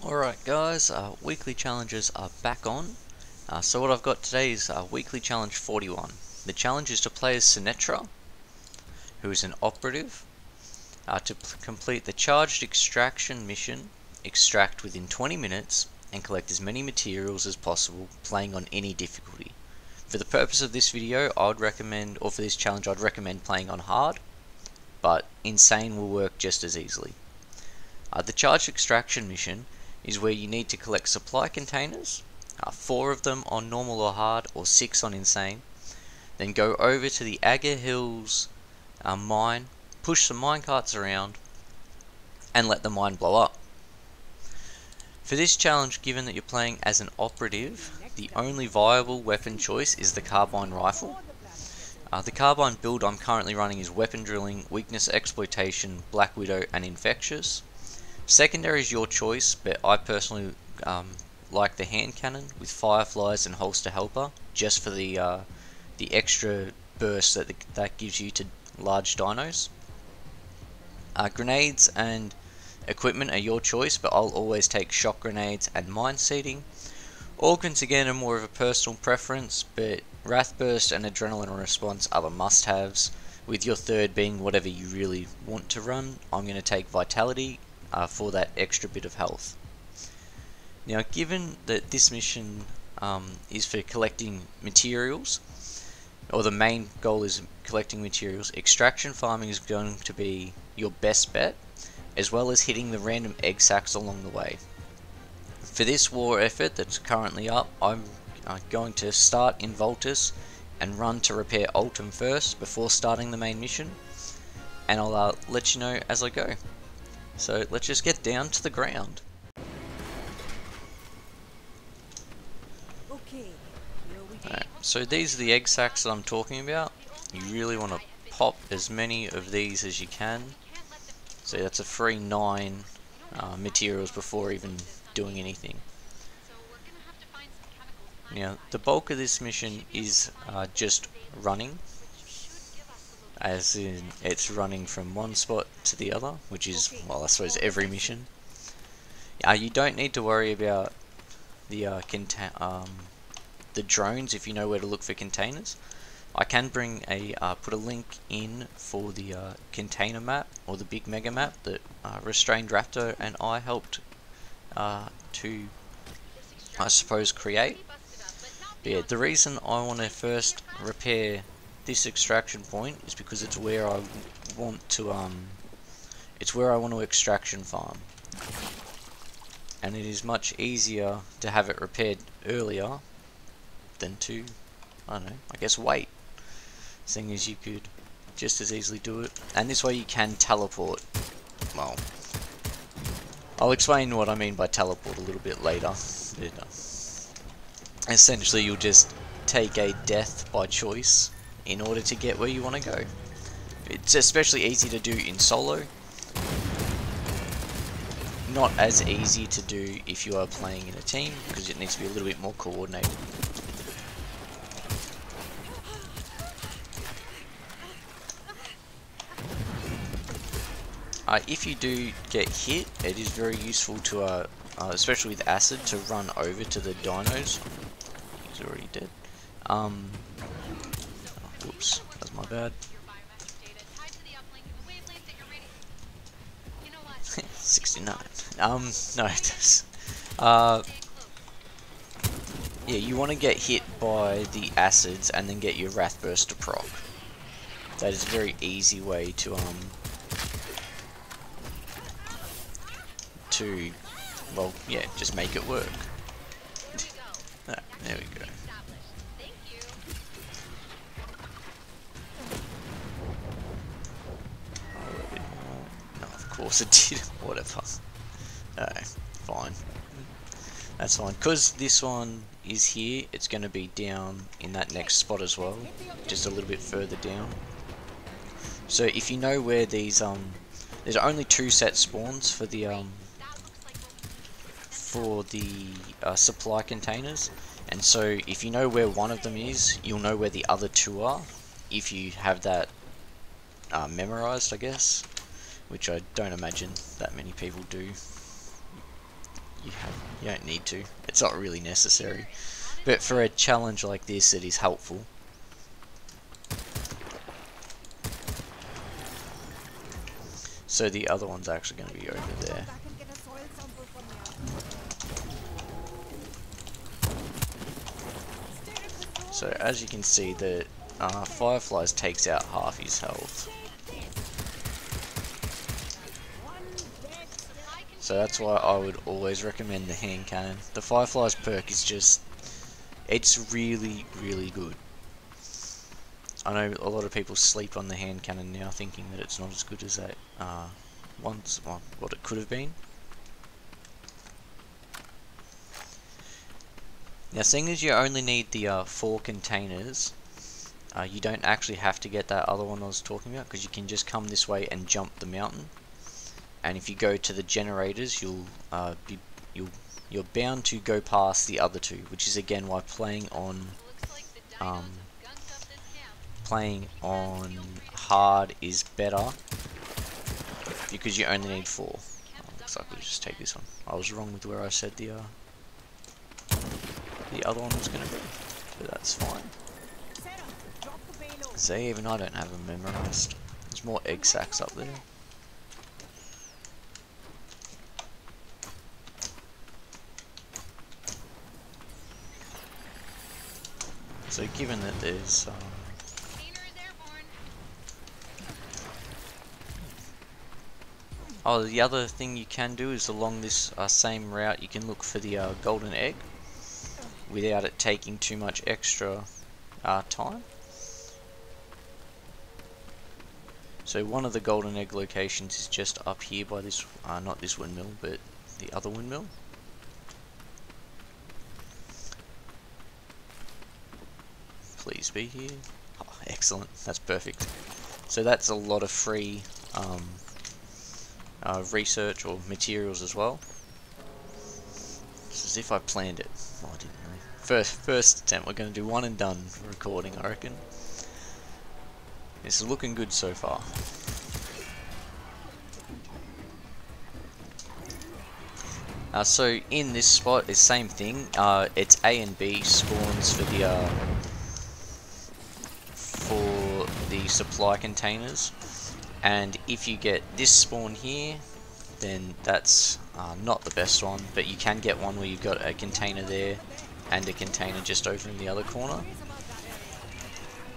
Alright guys, weekly challenges are back on. So what I've got today is weekly challenge 41. The challenge is to play as Sunetra, who is an operative, to complete the charged extraction mission, extract within 20 minutes, and collect as many materials as possible, playing on any difficulty. For the purpose of this video, I would recommend, or for this challenge, I'd recommend playing on hard, but insane will work just as easily. The charged extraction mission is where you need to collect supply containers, 4 of them on normal or hard, or 6 on insane. Then go over to the Aga Hills mine, push some minecarts around, and let the mine blow up. For this challenge, given that you're playing as an operative, the only viable weapon choice is the carbine rifle. The carbine build I'm currently running is weapon drilling, weakness exploitation, black widow, and infectious. Secondary is your choice, but I personally like the hand cannon with fireflies and holster helper, just for the extra burst that gives you to large dinos. Grenades and equipment are your choice, but I'll always take shock grenades and mine seeding. Organs again are more of a personal preference, but wrath burst and adrenaline response are the must-haves, with your third being whatever you really want to run. I'm going to take vitality for that extra bit of health. Now, given that this mission is for collecting materials, or the main goal is collecting materials, extraction farming is going to be your best bet, as well as hitting the random egg sacs along the way. For this war effort that's currently up, I'm going to start in Voltus and run to repair Ultim first before starting the main mission, and I'll let you know as I go. So let's just get down to the ground. Alright, so these are the egg sacs that I'm talking about. You really want to pop as many of these as you can. So that's a free 9 materials before even doing anything. Now, the bulk of this mission is just running, as in it's running from one spot to the other, which is, well, I suppose every mission. You don't need to worry about the drones if you know where to look for containers. I can bring put a link in for the container map, or the big mega map that Restrained Raptor and I helped to, I suppose, create. But yeah, the reason I want to first repair this extraction point is because it's where I want to extraction farm, and it is much easier to have it repaired earlier than to, I don't know, I guess wait, seeing as you could just as easily do it. And this way you can teleport. Well, I'll explain what I mean by teleport a little bit later. Essentially, you'll just take a death by choice in order to get where you want to go. It's especially easy to do in solo. Not as easy to do if you are playing in a team, because it needs to be a little bit more coordinated. If you do get hit, it is very useful to, especially with acid, to run over to the dinos. He's already dead. Whoops, that's my bad. 69. No, it does. Yeah, you want to get hit by the acids and then get your wrath burst to proc. That is a very easy way to well, yeah, just make it work. There we go. No, of course it did. Whatever. Fine. That's fine. Because this one is here, it's going to be down in that next spot as well, just a little bit further down. So if you know where these there's only 2 set spawns for the supply containers, and so if you know where one of them is, you'll know where the other 2 are, if you have that memorized, I guess, which I don't imagine that many people do. you don't need to. It's not really necessary. But for a challenge like this, it is helpful. So the other one's actually going to be over there. So as you can see, the Fireflies takes out half his health. So that's why I would always recommend the hand cannon. The Fireflies perk is just, it's really, really good. I know a lot of people sleep on the hand cannon now, thinking that it's not as good as that once, well, what it could have been. Now, seeing as you only need the 4 containers, you don't actually have to get that other one I was talking about, because you can just come this way and jump the mountain. And if you go to the generators, you're bound to go past the other 2, which is again why playing on hard is better, because you only need 4. Looks like we'll just take this one. I was wrong with where I said the other one was going to be, but that's fine. See, even I don't have them memorized. There's more egg sacs up there. So given that there's oh, the other thing you can do is along this same route you can look for the golden egg without it taking too much extra time. So one of the golden egg locations is just up here by this, not this windmill, but the other windmill. Please be here. Oh, excellent, that's perfect. So that's a lot of free research or materials as well. It's as if I planned it. Oh, I didn't really. First attempt, we're going to do one and done for recording, I reckon. It's looking good so far. So in this spot, it's same thing. It's A and B spawns for the supply containers, and if you get this spawn here, then that's not the best one. But you can get one where you've got a container there and a container just over in the other corner.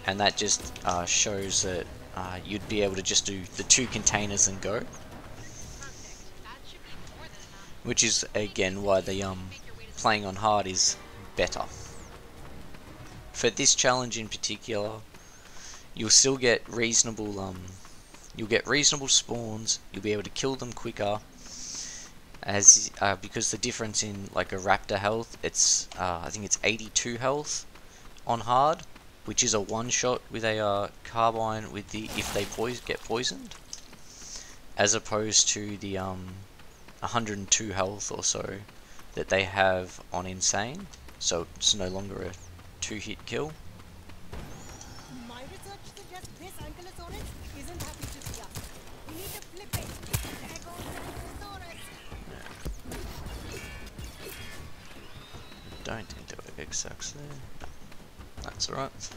And that just shows that you'd be able to just do the 2 containers and go. Which is again why the playing on hard is better. For this challenge in particular, you'll still get reasonable spawns. You'll be able to kill them quicker, as because the difference in like a raptor health, it's I think it's 82 health on hard, which is a one-shot with a carbine with the if they get poisoned, as opposed to the 102 health or so that they have on insane. So it's no longer a 2-hit kill. My research suggests this Ankylosaurus isn't happy to see us. We need to flip it. There goes Ankylosaurus. Don't think there were egg sacs there. No, that's alright.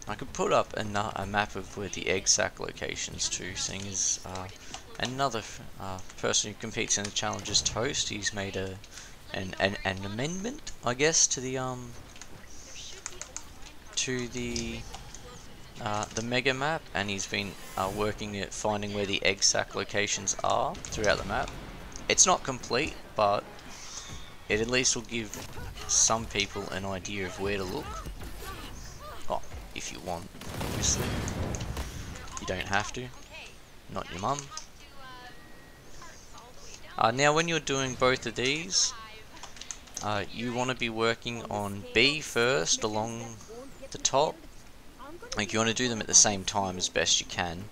I could put up a map of where the egg sac locations too, seeing as another person who competes in the challenge is Toast. He's made an amendment, I guess, to the mega map, and he's been working at finding where the egg sac locations are throughout the map. It's not complete, but it at least will give some people an idea of where to look. Oh, if you want, obviously. You don't have to. Not your mum. Now when you're doing both of these, you want to be working on B first along the top. Like, you want to do them at the same time as best you can,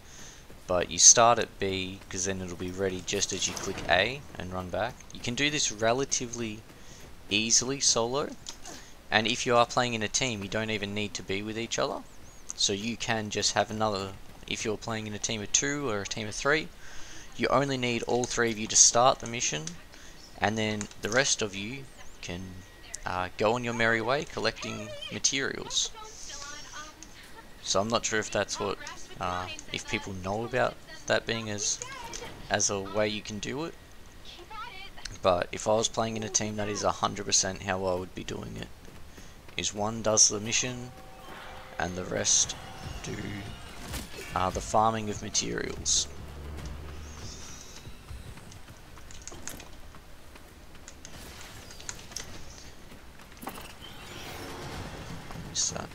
but you start at B because then it'll be ready just as you click A and run back. You can do this relatively easily solo, and if you are playing in a team you don't even need to be with each other, so you can just have another. If you're playing in a team of 2 or a team of 3, you only need all 3 of you to start the mission, and then the rest of you can go on your merry way collecting materials. So I'm not sure if that's what, if people know about that being as a way you can do it. But if I was playing in a team, that is 100% how I would be doing it. Is one does the mission, and the rest do the farming of materials. Miss that.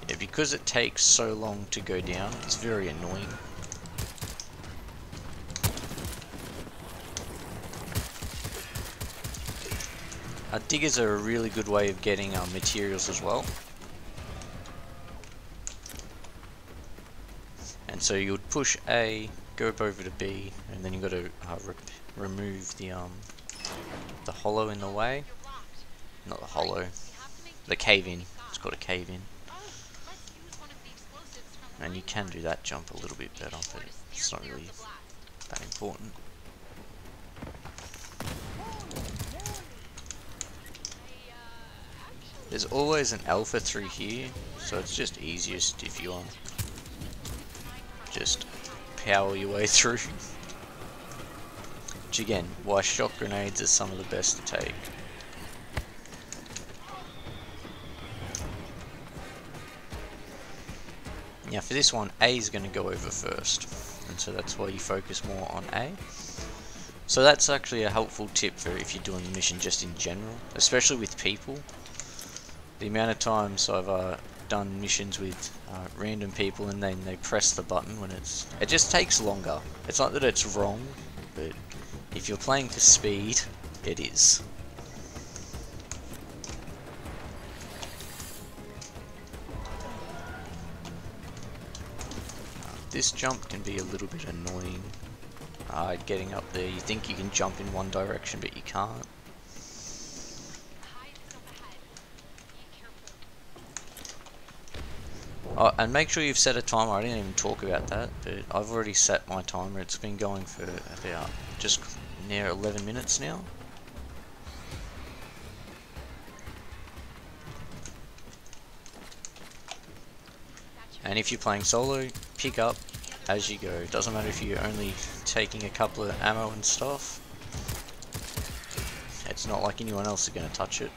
Yeah, because it takes so long to go down, it's very annoying. Diggers are a really good way of getting materials as well. And so you would push A, go up over to B, and then you've got to remove the hollow in the way. Not the hollow, the cave in. It's called a cave in. And you can do that jump a little bit better, but it's not really that important. There's always an alpha through here, so it's just easiest if you just power your way through. Which again, why shock grenades are some of the best to take. Now for this one, A is going to go over first, and so that's why you focus more on A. So that's actually a helpful tip for if you're doing the mission just in general, especially with people. The amount of times I've done missions with random people and then they press the button when it just takes longer. It's not that it's wrong, but if you're playing for speed, it is. This jump can be a little bit annoying. Getting up there, you think you can jump in one direction but you can't. Oh, and make sure you've set a timer. I didn't even talk about that, but I've already set my timer. It's been going for about just near 11 minutes now. And if you're playing solo, pick up as you go. It doesn't matter if you're only taking a couple of ammo and stuff. It's not like anyone else is going to touch it.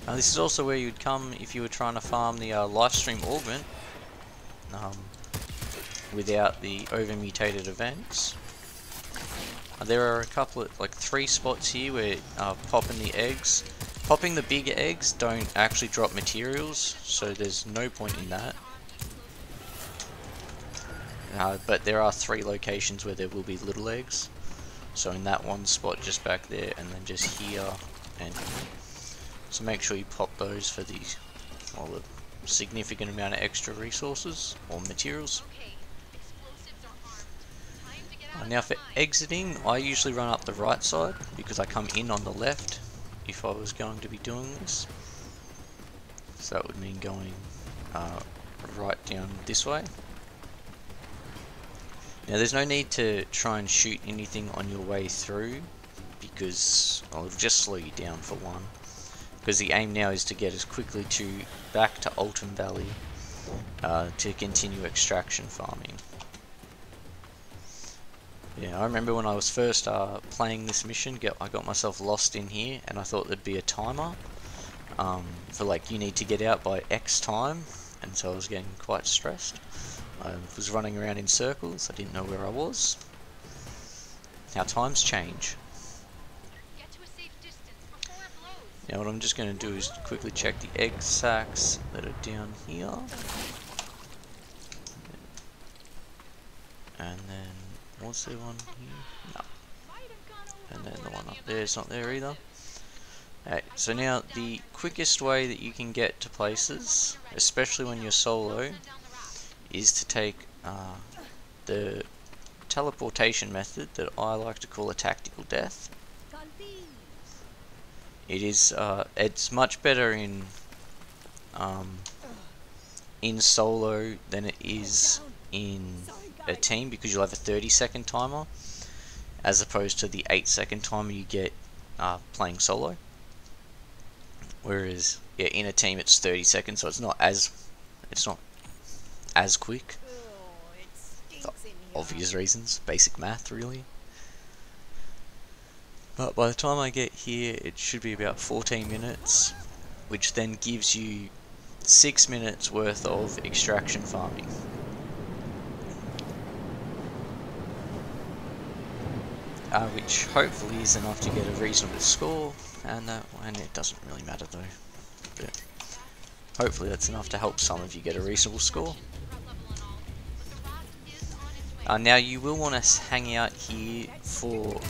Now this is also where you'd come if you were trying to farm the lifestream augment without the over mutated events. There are a couple of, like 3 spots here where popping the eggs. Popping the big eggs don't actually drop materials, so there's no point in that. But there are 3 locations where there will be little eggs. So in that one spot just back there, and then just here and here. So make sure you pop those for the significant amount of extra resources or materials. Now for exiting, I usually run up the right side because I come in on the left if I was going to be doing this. So that would mean going right down this way. Now there's no need to try and shoot anything on your way through because it'll just slow you down for one. Because the aim now is to get as quickly back to Alton Valley to continue extraction farming. Yeah, I remember when I was first playing this mission, I got myself lost in here and I thought there'd be a timer for like you need to get out by X time, and so I was getting quite stressed. I was running around in circles, I didn't know where I was. How times change. Now what I'm just going to do is quickly check the egg sacs that are down here. And then, was there one here? No. And then the one up there is not there either. Alright, so now the quickest way that you can get to places, especially when you're solo, is to take the teleportation method that I like to call a tactical death. it's much better in solo than it is in a team, because you'll have a 30-second timer as opposed to the 8-second timer you get playing solo. Whereas yeah, in a team it's 30 seconds, so it's not as quick. Oh, it For stinks in here. obvious reasons, basic math really. But by the time I get here, it should be about 14 minutes, which then gives you 6 minutes worth of extraction farming. Which hopefully is enough to get a reasonable score, and it doesn't really matter though. But hopefully that's enough to help some of you get a reasonable score. Now you will want to hang out here for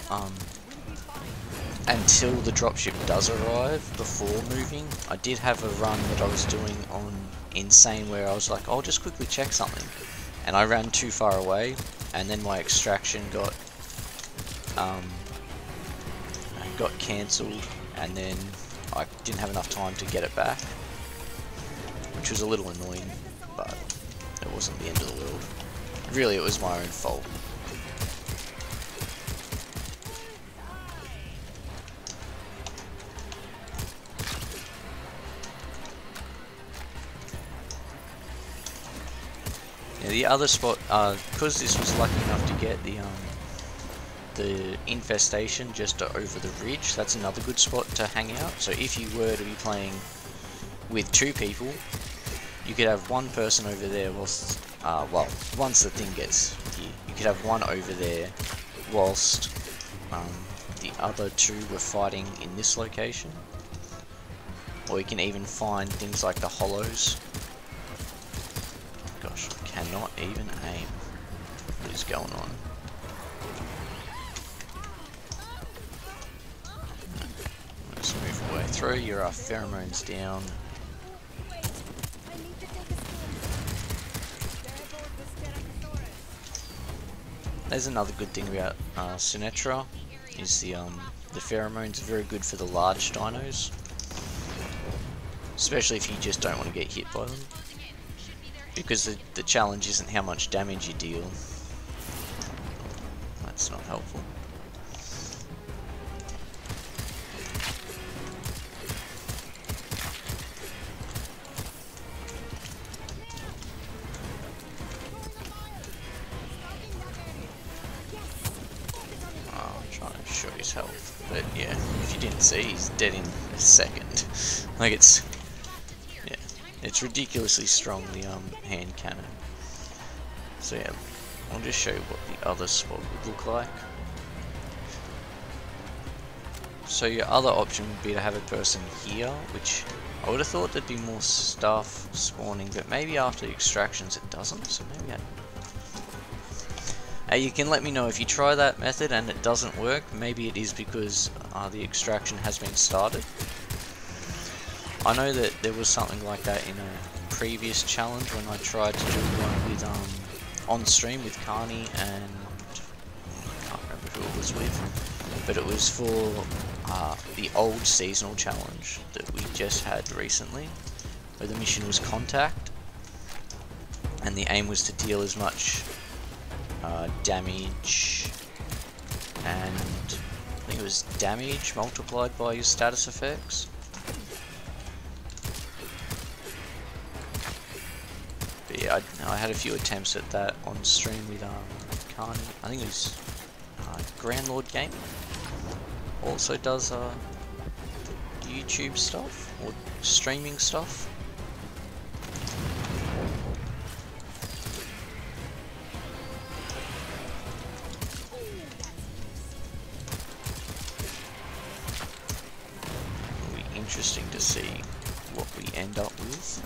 until the dropship does arrive before moving. I did have a run that I was doing on Insane where I was like, I'll just quickly check something, and I ran too far away, and then my extraction got cancelled, and then I didn't have enough time to get it back, which was a little annoying, but it wasn't the end of the world. Really, it was my own fault. Yeah, the other spot, because this was lucky enough to get the infestation just over the ridge, that's another good spot to hang out. So if you were to be playing with 2 people, you could have one person over there whilst, well, once the thing gets here, you could have one over there whilst the other 2 were fighting in this location. Or you can even find things like the hollows. Gosh, I cannot even aim. What is going on? Let's move away through. Your pheromones down. Wait, I need to take a swim. There's another good thing about Sunetra, is the pheromones are very good for the large dinos, especially if you just don't want to get hit by them, because the challenge isn't how much damage you deal. That's not helpful. His health, but yeah, if you didn't see, he's dead in a second. Like it's ridiculously strong, the hand cannon. So yeah, I'll just show you what the other spot would look like. So your other option would be to have a person here, which I would have thought there'd be more stuff spawning, but maybe after extractions it doesn't, so maybe you can let me know if you try that method and it doesn't work. Maybe it is because the extraction has been started. I know that there was something like that in a previous challenge when I tried to do one with on stream with Carney, and I can't remember who it was with, but it was for the old seasonal challenge that we just had recently, where the mission was contact, and the aim was to deal as much damage, and I think it was damage multiplied by your status effects. But yeah, I had a few attempts at that on stream with Carney. I think it was Grand Lord Gaming. Also does YouTube stuff or streaming stuff. Interesting to see what we end up with.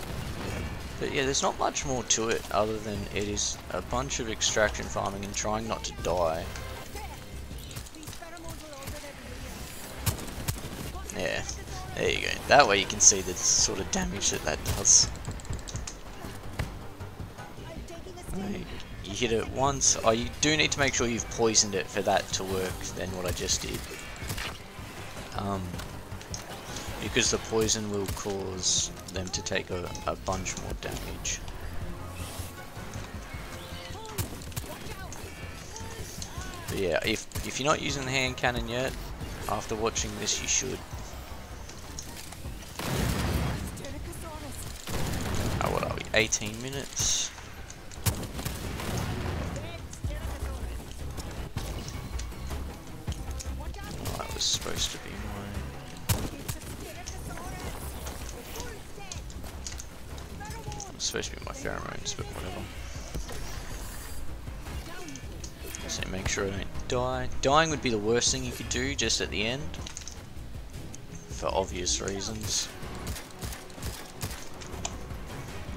But yeah, there's not much more to it other than it is a bunch of extraction farming and trying not to die. Yeah, there you go. That way you can see the sort of damage that does. You hit it once. Oh, you do need to make sure you've poisoned it for that to work, than what I just did. because the poison will cause them to take a bunch more damage. But yeah, if you're not using the hand cannon yet, after watching this you should. Oh, what are we? 18 minutes. Oh, that was supposed to be mine. It's supposed to be my pheromones, but whatever. So make sure I don't die. Dying would be the worst thing you could do just at the end, for obvious reasons.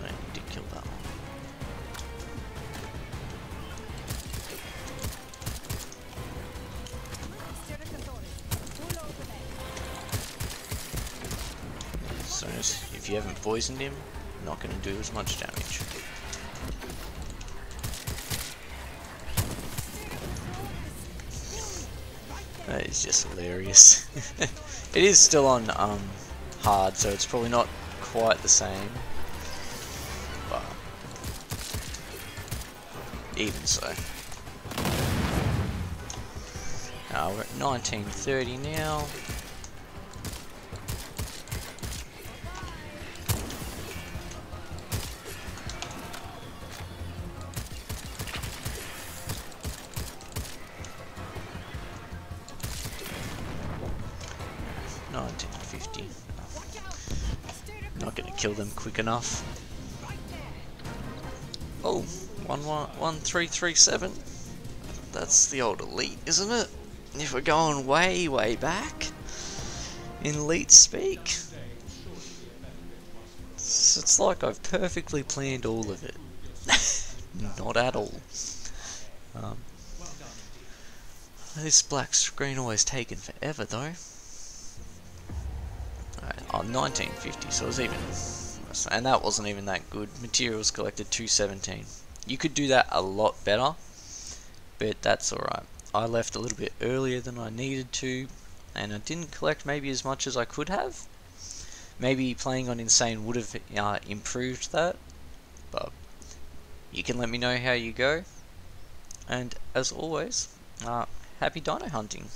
I did kill that one. So if you haven't poisoned him, not going to do as much damage. That is just hilarious. It is still on hard, so it's probably not quite the same, but even so. We're at 1930 now. Not gonna kill them quick enough. Oh, 1337. That's the old elite, isn't it? If we're going way back in elite speak, it's like I've perfectly planned all of it. Not at all. This black screen always taken forever though. Oh, 1950, so it was even, and that wasn't even that good. Materials collected 217. You could do that a lot better, but that's alright. I left a little bit earlier than I needed to, and I didn't collect maybe as much as I could have. Maybe playing on Insane would have improved that, but you can let me know how you go. And as always, happy dino hunting.